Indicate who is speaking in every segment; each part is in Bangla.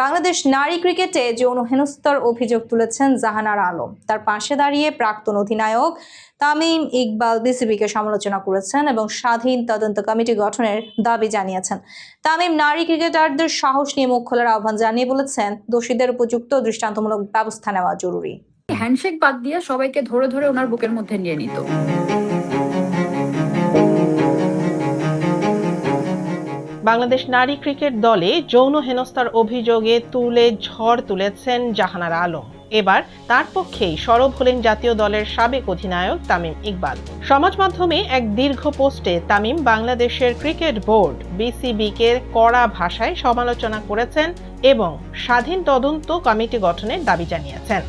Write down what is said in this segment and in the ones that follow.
Speaker 1: বাংলাদেশ নারী ক্রিকেটে যৌন হেনস্থার অভিযোগ তুলেছেন জাহানারা আলম। তার পাশে দাঁড়িয়ে প্রাক্তন অধিনায়ক তামিম ইকবাল বিসিবিকে সমালোচনা করেছেন এবং স্বাধীন তদন্ত কমিটি গঠনের দাবি জানিয়েছেন। তামিম নারী ক্রিকেটারদের সাহস নিয়ে মুখ খোলার আহ্বান জানিয়ে বলেছেন, দোষীদের উপযুক্ত দৃষ্টান্তমূলক ব্যবস্থা নেওয়া জরুরি।
Speaker 2: হ্যান্ডশেক বাদ দিয়ে সবাইকে ধরে ধরে ওনার বুকের মধ্যে নিয়ে নিত।
Speaker 3: বাংলাদেশ নারী ক্রিকেট দলে যৌন হেনস্থার অভিযোগে ঝড় তুলেছেন জাহানারা আলম। এবার তার পক্ষেই সরব হলেন জাতীয় দলের সাবেক অধিনায়ক তামিম ইকবাল। সমাজ মাধ্যমে এক দীর্ঘ পোস্টে তামিম বাংলাদেশের ক্রিকেট বোর্ড বিসিবিকে কড়া ভাষায় সমালোচনা করেছেন এবং স্বাধীন তদন্ত কমিটি গঠনের দাবি জানিয়েছেন।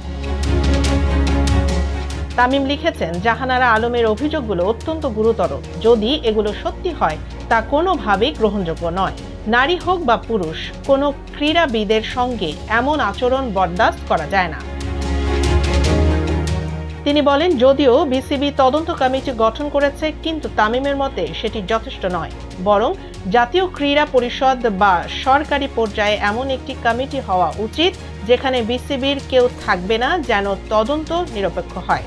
Speaker 3: তামিম লিখেছেন, জাহানারা আলমের অভিযোগগুলো অত্যন্ত গুরুতর। যদি এগুলো সত্যি হয় তা কোনোভাবেই গ্রহণযোগ্য নয়। নারী হোক বা পুরুষ, কোনো ক্রীড়াবিদের সঙ্গে এমন আচরণ বরদাস্ত করা যায় না। তিনি বলেন, যদিও বিসিবি তদন্ত কমিটি গঠন করেছে, কিন্তু তামিমের মতে সেটি যথেষ্ট নয়। বরং জাতীয় ক্রীড়া পরিষদ বা সরকারি পর্যায়ে এমন একটি কমিটি হওয়া উচিত যেখানে বিসিবির কেউ থাকবে না, যেন তদন্ত নিরপেক্ষ হয়।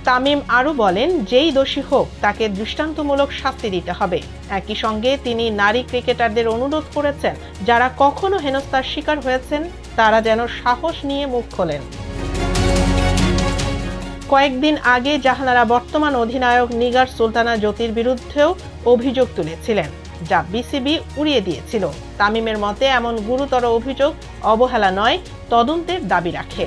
Speaker 3: তামিম আরও বলেন, যেই দোষী হোক তাকে দৃষ্টান্তমূলক শাস্তি দিতে হবে। একই সঙ্গে তিনি নারী ক্রিকেটারদের অনুরোধ করেছেন, যারা কখনো হেনস্থার শিকার হয়েছেন তারা যেন সাহস নিয়ে মুখ খোলেন। কয়েকদিন আগে জাহানারা বর্তমান অধিনায়ক নিগার সুলতানা জ্যোতির বিরুদ্ধেও অভিযোগ তুলেছিলেন, যা বিসিবি উড়িয়ে দিয়েছিল। তামিমের মতে এমন গুরুতর অভিযোগ অবহেলা নয়, তদন্তের দাবি রাখে।